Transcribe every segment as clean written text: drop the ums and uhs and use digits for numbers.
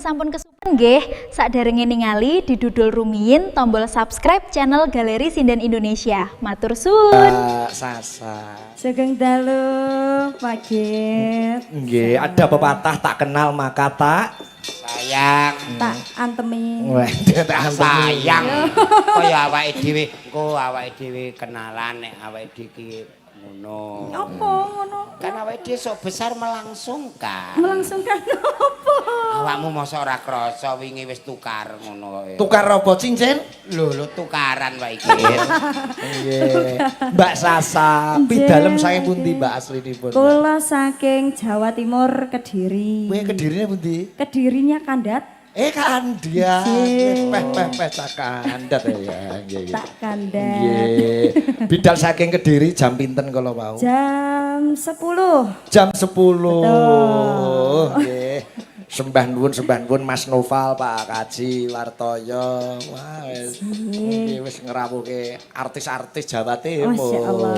Sampun kesupen nggih, sakderenge ningali didudul rumiyin tombol subscribe channel Galeri Sinden Indonesia. Matur suwun. Sasa. Sugeng dalu, Pak Git. Nggih, ada pepatah tak kenal maka tak sayang. Tak antemi. Wah, tak antemi. Sayang. Kaya awake dhewe, engko awake dhewe kenalan nek awake dhewe ngono. Apa ngono? Kan awake dhewe sok besar melangsungkan. Melangsungkan apa? Awakmu mosok ora krasa wingi wis tukar ngono kaya. Tukar apa cincin? Lho tukaran Pak iki. Nggih. Mbak Sasa, pidalem saking pundi Mbak aslinipun? Kula saking Jawa Timur Kediri. Kowe kedirine pundi? Kedirinya Kandat. Kandiat. Nggih. Peh cak kandat ya. Nggih. Tak Kandat. Nggih. Bidal saking Kediri jam pinten kala wau? Jam 10. Jam 10. Betul. Nggih. Sembah nuwun Mas Noval, Pak Kaji Wartoyo. Wah, wis ngrawuhke artis-artis Jawa Timur. Masya Allah.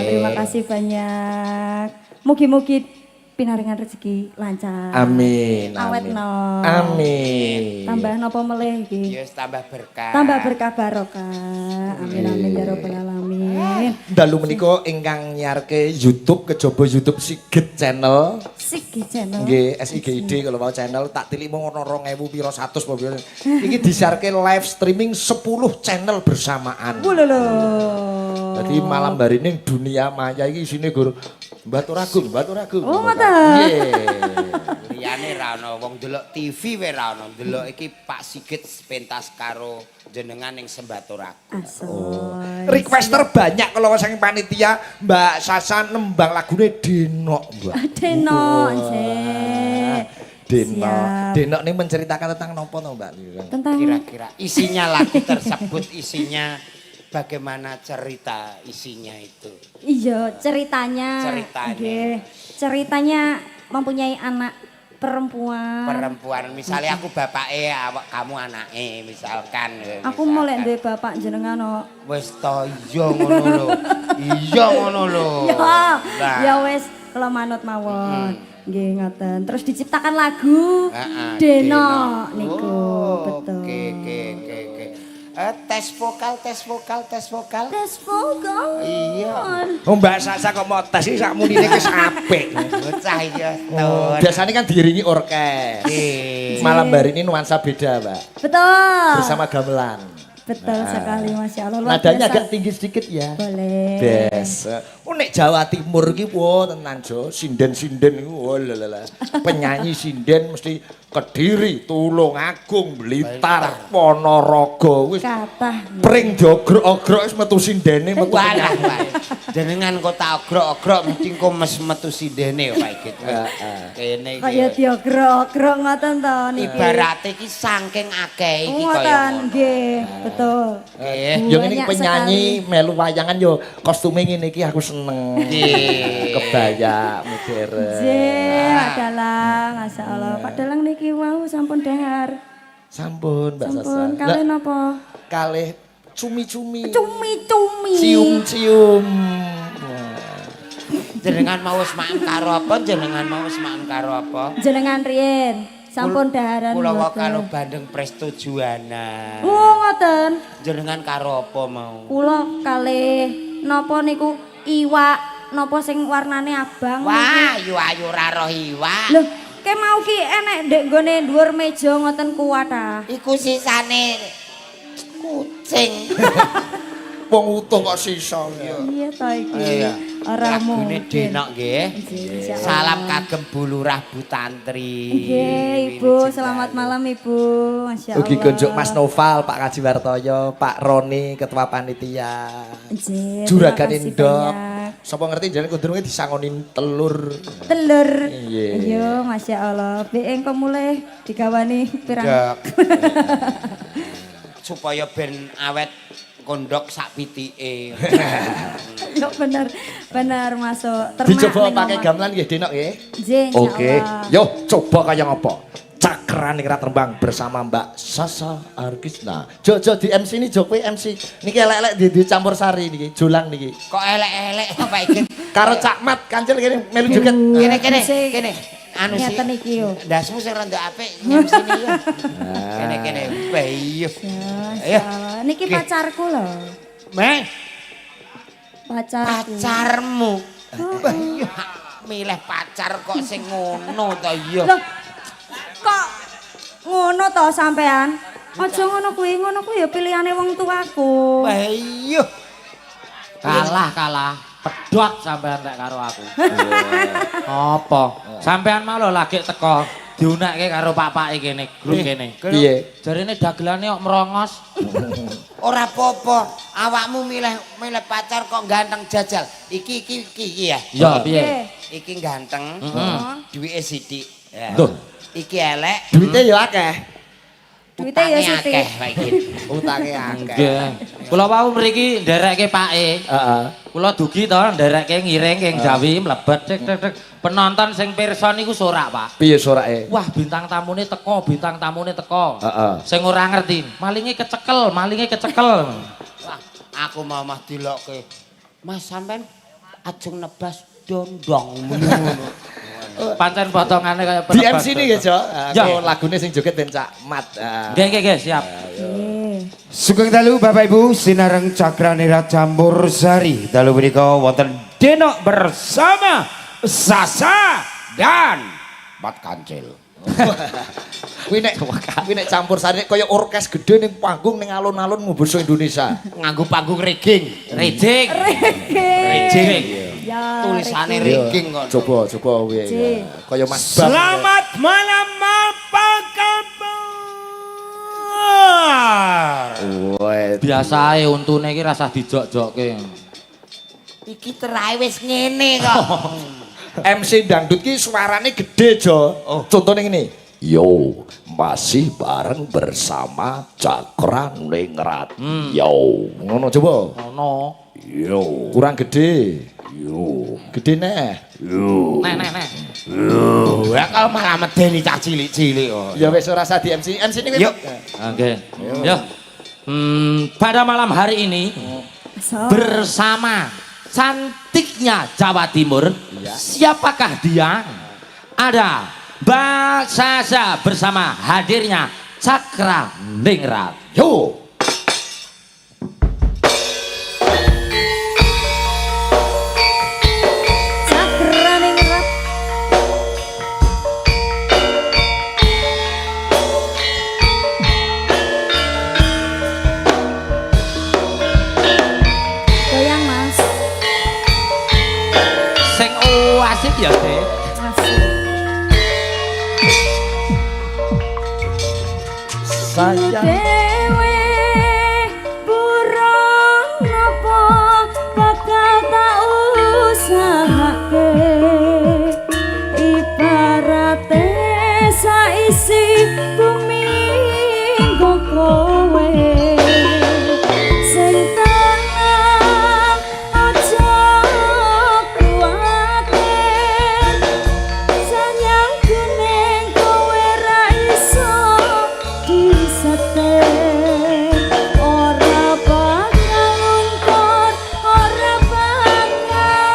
Terima kasih banyak. Mugi-mugi pinaringan rezeki lancar. Amin. Awet no. Amin. Tambah napa melih iki? Ya tambah berkah. Tambah berkah barokah. Amin amin ya rabbal alamin. Dalu menika ingkang nyiarke YouTube kejaba YouTube Sigit channel. Sigi channel. Nggih, SIGID kalau mau channel tak tilik mau ono 2000 piro 100 apa piro. Iki disiarke live streaming 10 channel bersamaan. Lho. Jadi malam hari ini dunia maya iki isine gur Batu Ragung. Oh, ngoten. Nggih. Liyane ra ono wong delok TV wae ra ono. Delok iki Pak Sigit pentas karo jenengan ning Sembatoragung. Asoy. Requester banyak kalau saking panitia Mbak Sasa nembang lagune Denok, Mbak. Deno nggih. Denok ini menceritakan tentang nopo to, Mbak? Tentang Kira-kira isinya lagu tersebut isinya bagaimana cerita isinya itu? iya ceritanya. Nggih. Ceritanya mempunyai anak perempuan. Perempuan misalnya aku bapaknya, kamu anaknya misalkan. Aku mulai duwe bapak jenengan no. Wes to iya ngono lho. Iya ngono lho. Ya wes kalau manut mawon. Nggih ngoten. Terus diciptakan lagu Deno niku. Betul. Oke. Tes vokal. Tes vokal. Iya. Oh, Mbak Sasa kok mau tes iki sak munine wis apik. Bocah iki. Biasanya kan diiringi orkes. Malam hari ini nuansa beda, Mbak. Betul. Bersama gamelan. Betul sekali Masya Allah. Luar Nadanya biasa. agak tinggi sedikit ya. Boleh. Biasa. Nek Jawa Timur iki tenan Jo, sinden-sinden iku lha. Penyanyi sinden mesti Kediri, Tulungagung, Blitar, Ponorogo wis Kathah. pring diogrok-ogrok wis metu sindene metu Walah, penyanyi. jenengan kok tak ogrok-ogrok mesti kok metu sidene Pak Igit. Kene iki. Kaya diogrok-ogrok ngoten to niki. Ibarate iki saking akeh iki kaya Ngoten ngono. nggih, betul. Nggih. Yo ini Banyak penyanyi melu wayangan yo kostume ngene iki aku seneng. Nggih. Kebaya modern. Nggih, Pak Dalang, Masya Allah. Pak Dalang niki wau sampun dahar. Sampun Mbak Sasa. Sampun kalih napa? Kalih cumi-cumi. Cumi-cumi. Cium-cium. Jenengan mau wis maem karo apa? Jenengan mau wis maem karo apa? Jenengan riyen sampun daharan. Kula kok mboten? karo Bandeng Presto Juana. Oh, ngoten. Jenengan karo apa mau? Kula kalih napa niku iwak napa sing warnane abang. Wah, ayu-ayu ra roh iwak. Lho, ke mau ki enek ndek nggone dhuwur meja ngoten kuat ah. Iku sisane kucing. Wong utuh kok sisa. Iya ta iki. Iya. Ora Lagune mungkin. Denok nggih. Insyaallah. Salam kagem Bu Lurah Bu Tantri. Nggih, Ibu, selamat malam Ibu. Masya Allah. Ugi kunjuk Mas Noval, Pak Kaji Wartoyo, Pak Roni, Ketua Panitia. Nggih, Juragan terima kasih Indok. banyak. Sapa ngerti jenenge kudune disangonin telur. Telur. Iya. Iya, Masya Allah. Beeng kok mulai digawani pirang. Dok. Supaya ben awet kondok sak pitike. Yo bener masuk. Termak Dicoba ning pakai omah. gamelan nggih Denok nggih. Nggih, Oke. insyaallah. Yo coba kaya ngopo? Cakrane kira terbang bersama Mbak Sasa Arkisna. Jo di MC ini Jo kowe MC. Niki elek-elek dicampur sari niki, jolang niki. Kok elek-elek Pak Igit. Karo Cak Mat kancil kene melu joget. Kene. anu sih. Ngeten iki yo. Ndasmu sing rada apik nyem sini ya. Kene-kene bayi. Ya, niki pacarku lho. Meh, Pacarku. pacarmu. Bayi. Milih pacar kok sing ngono to iya. Loh, kok ngono to sampean? Aja ngono kuwi ya pilihane wong tuaku. Bayi. Kalah. Pedot sampean rek karo aku. Apa? Sampean malah lagi teko diunekke karo papake kene, grung kene. Piye? Jarine dagelane kok merongos. Ora apa-apa, awakmu milih pacar kok ganteng jajal. Iki ya. Ya piye? Iki ganteng. Duwike sithik. Ya. Loh. Iki elek. Duite ya akeh. Duite ya sithik. Akeh iki. Utange akeh. Nggih. Kula wau mriki nderekke pake. Heeh. Kula dugi to nderekke ngiring keng Jawi mlebet cek. Penonton sing pirsa niku sorak, Pak. Piye sorake? Wah, bintang tamune teko. Heeh. Sing ora ngerti, malinge kecekel. Wah, aku mau dilokke. Mas sampean ajeng nebas dondong ngono. Pancen potongane kaya Di MC ini ya, Jo. Ya. Aku lagune sing joget ben Cak Mat. Nggih, siap. Sugeng dalu Bapak Ibu sinareng Cakranira Campur Sari. Dalu menika wonten Denok bersama Sasa dan Mat Kancil. Kuwi nek campur sari kaya orkes gede ning panggung ning alun-alun basa Indonesia. Nganggo panggung reging. Rejing. Ya. Tulisane Riki. reging kok. Coba kuwi. Kaya Mas Bam. Selamat malam apa kabar? Woi, Biasae untune iki rasah dijok-jokke. Iki terae wis ngene kok. MC dangdut ki suarane gede, Jo. Contohnya ngene. Yo, masih bareng bersama Cakraningrat. Yo, ngono coba. Ngono. Yo, kurang gede. Yo, gede neh. Yo. Nek. Ya kalau malah medeni cah cilik-cilik kok. Ya wis ora usah di MC. MC ini Yuk. Oke. Yo. Pada malam hari ini bersama cantiknya Jawa Timur. Siapakah dia? Ada Mbak Sasa bersama hadirnya Cakraningrat. Yo. Cakraningrat. Goyang Mas. Sing asik ya, Dek. Asik. Sayang. Dewe burung nopo bakal tak usahake ibarate saisi bumi nggo kowe sing tenang aja kuwatir sayang kuning kowe ra iso disetir ora bakal lungkur ora bakal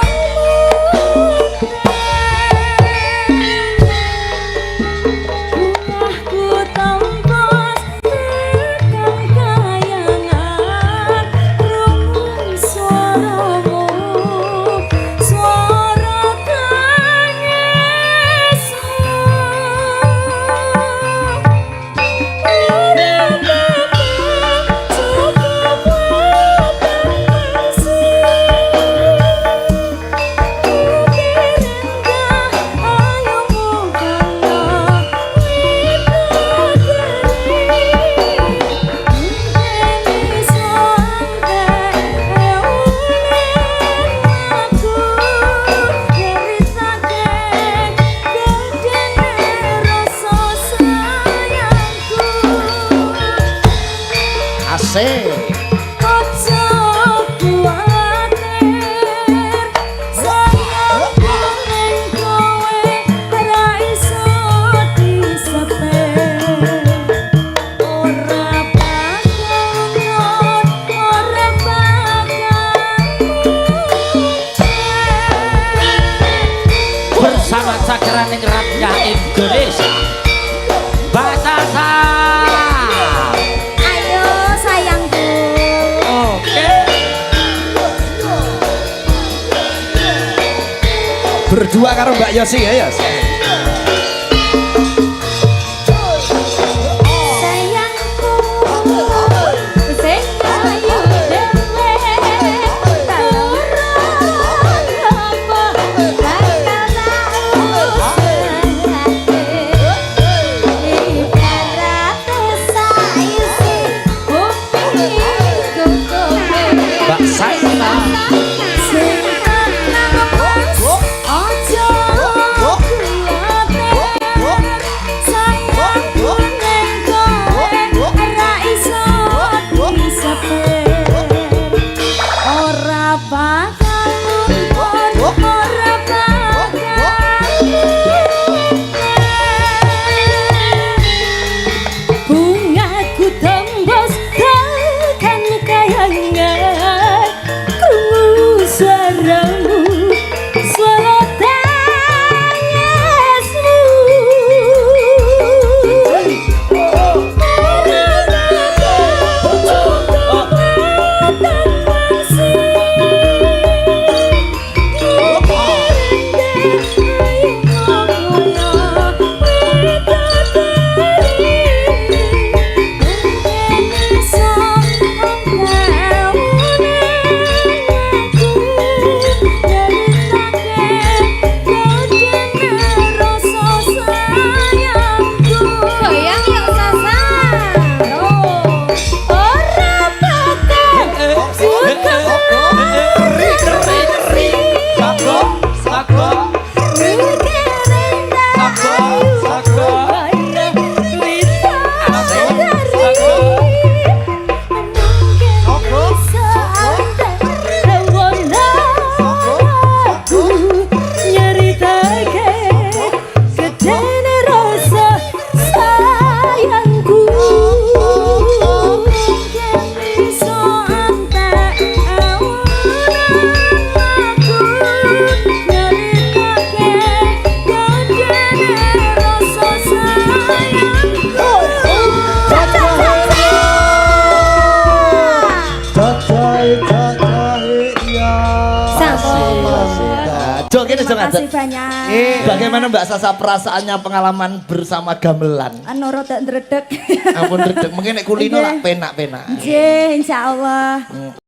bungaku tembus tekan kayangan rungu suaramu suara tangisu Asik. Ojo kuwatir sayang kuning kowe ora iso disetir ora bakal nyon ora bakal Bersama Cakraningrat ya berdua karo Mbak Yosi ya, Yos. Mbak Saina. Terima kasih banyak. Bagaimana Mbak Sasa perasaannya pengalaman bersama gamelan? Anu rada ndredeg. Ampun ndredeg, mungkin nek kulino lah penak-penak. Nggih, insyaallah.